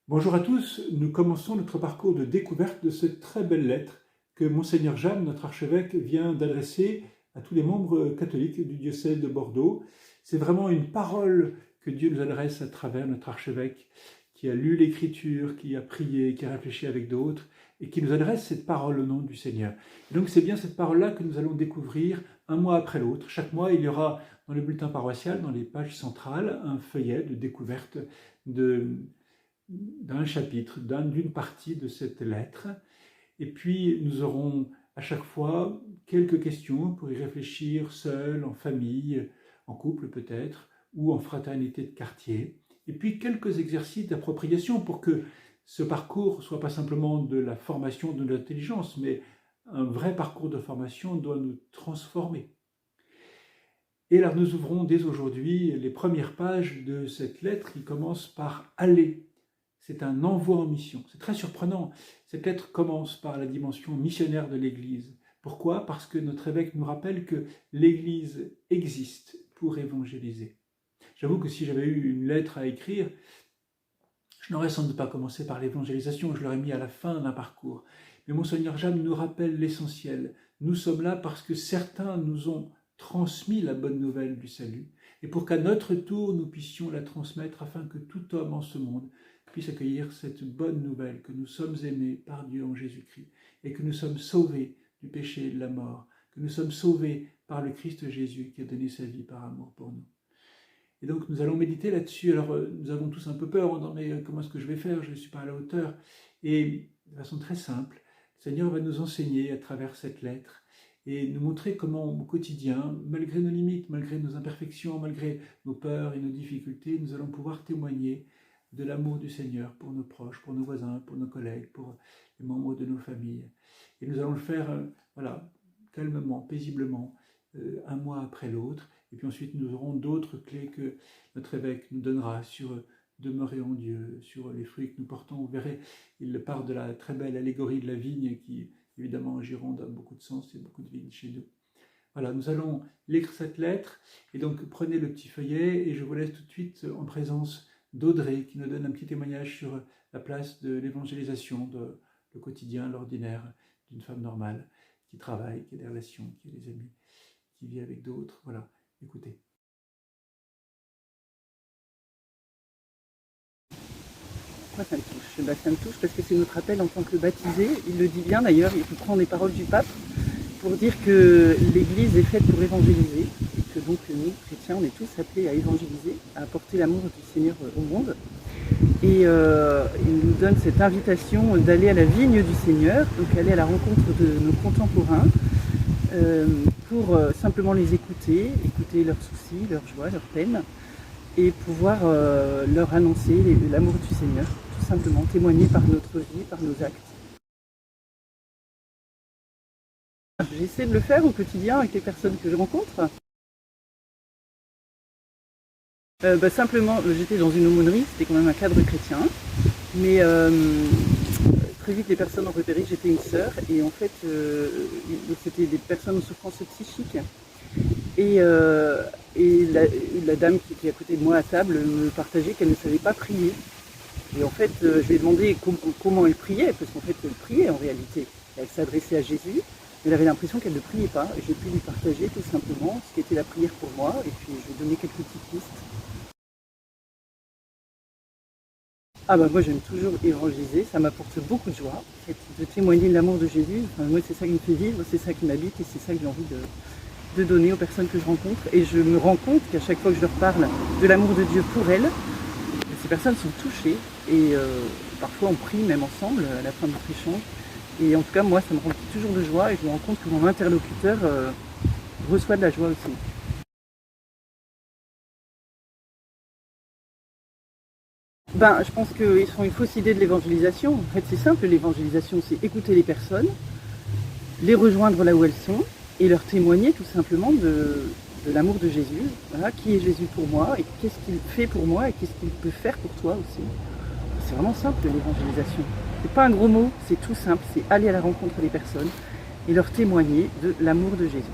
Bonjour à tous, nous commençons notre parcours de découverte de cette très belle lettre que Monseigneur Jeanne, notre archevêque, vient d'adresser à tous les membres catholiques du diocèse de Bordeaux. C'est vraiment une parole que Dieu nous adresse à travers notre archevêque qui a lu l'Écriture, qui a prié, qui a réfléchi avec d'autres et qui nous adresse cette parole au nom du Seigneur. Et donc c'est bien cette parole-là que nous allons découvrir un mois après l'autre. Chaque mois, il y aura dans le bulletin paroissial, dans les pages centrales, un feuillet de découverte d'un chapitre, d'une partie de cette lettre. Et puis nous aurons à chaque fois quelques questions pour y réfléchir seul, en famille, en couple peut-être, ou en fraternité de quartier. Et puis quelques exercices d'appropriation pour que ce parcours ne soit pas simplement de la formation de l'intelligence, mais un vrai parcours de formation doit nous transformer. Et alors nous ouvrons dès aujourd'hui les premières pages de cette lettre qui commence par « Aller ». C'est un envoi en mission. C'est très surprenant. Cette lettre commence par la dimension missionnaire de l'Église. Pourquoi ? Parce que notre évêque nous rappelle que l'Église existe pour évangéliser. J'avoue que si j'avais eu une lettre à écrire, je n'aurais sans doute pas commencé par l'évangélisation, je l'aurais mis à la fin d'un parcours. Mais Monseigneur Jeanne nous rappelle l'essentiel. Nous sommes là parce que certains nous ont transmis la bonne nouvelle du salut, et pour qu'à notre tour nous puissions la transmettre afin que tout homme en ce monde puisse accueillir cette bonne nouvelle que nous sommes aimés par Dieu en Jésus-Christ et que nous sommes sauvés du péché et de la mort, que nous sommes sauvés par le Christ Jésus qui a donné sa vie par amour pour nous. Et donc nous allons méditer là-dessus. Alors nous avons tous un peu peur, mais comment est-ce que je vais faire? Je ne suis pas à la hauteur. Et de façon très simple, le Seigneur va nous enseigner à travers cette lettre et nous montrer comment au quotidien, malgré nos limites, malgré nos imperfections, malgré nos peurs et nos difficultés, nous allons pouvoir témoigner de l'amour du Seigneur pour nos proches, pour nos voisins, pour nos collègues, pour les membres de nos familles. Et nous allons le faire calmement, paisiblement, un mois après l'autre. Et puis ensuite, nous aurons d'autres clés que notre évêque nous donnera sur demeurer en Dieu, sur les fruits que nous portons. Vous verrez, il part de la très belle allégorie de la vigne qui, évidemment, en Gironde a beaucoup de sens et beaucoup de vignes chez nous. Voilà, nous allons lire cette lettre. Et donc, prenez le petit feuillet et je vous laisse tout de suite en présence d'Audrey qui nous donne un petit témoignage sur la place de l'évangélisation, de le quotidien, l'ordinaire d'une femme normale qui travaille, qui a des relations, qui a des amis, qui vit avec d'autres. Voilà, écoutez. Pourquoi ça me touche? Ça me touche parce que c'est notre appel en tant que baptisés. Il le dit bien d'ailleurs, il reprend les paroles du pape pour dire que l'Église est faite pour évangéliser et que donc nous, chrétiens, on est tous appelés à évangéliser, à apporter l'amour du Seigneur au monde. Et il nous donne cette invitation d'aller à la vigne du Seigneur, donc aller à la rencontre de nos contemporains pour simplement les écouter leurs soucis, leurs joies, leurs peines et pouvoir leur annoncer l'amour du Seigneur, tout simplement témoigner par notre vie, par nos actes. J'essaie de le faire au quotidien avec les personnes que je rencontre. Simplement, j'étais dans une aumônerie, c'était quand même un cadre chrétien, mais très vite les personnes ont repéré que j'étais une sœur, et en fait c'était des personnes en souffrance psychique. Et la dame qui était à côté de moi à table me partageait qu'elle ne savait pas prier. Et en fait, je lui ai demandé comment elle priait, parce qu'en fait elle priait en réalité. Elle s'adressait à Jésus. Elle avait l'impression qu'elle ne priait pas, et j'ai pu lui partager tout simplement ce qu'était la prière pour moi, et puis je lui ai donné quelques petites pistes. Moi j'aime toujours évangéliser, ça m'apporte beaucoup de joie, de témoigner de l'amour de Jésus. Moi c'est ça qui me fait vivre, c'est ça qui m'habite, et c'est ça que j'ai envie de donner aux personnes que je rencontre. Et je me rends compte qu'à chaque fois que je leur parle de l'amour de Dieu pour elles, ces personnes sont touchées, et parfois on prie même ensemble à la fin de notre échange. Et en tout cas, moi, ça me remplit toujours de joie et je me rends compte que mon interlocuteur reçoit de la joie aussi. Je pense qu'ils sont une fausse idée de l'évangélisation. En fait, c'est simple, l'évangélisation, c'est écouter les personnes, les rejoindre là où elles sont et leur témoigner tout simplement de l'amour de Jésus. Voilà, qui est Jésus pour moi et qu'est-ce qu'il fait pour moi et qu'est-ce qu'il peut faire pour toi aussi. C'est vraiment simple, l'évangélisation. C'est pas un gros mot, c'est tout simple, c'est aller à la rencontre des personnes et leur témoigner de l'amour de Jésus.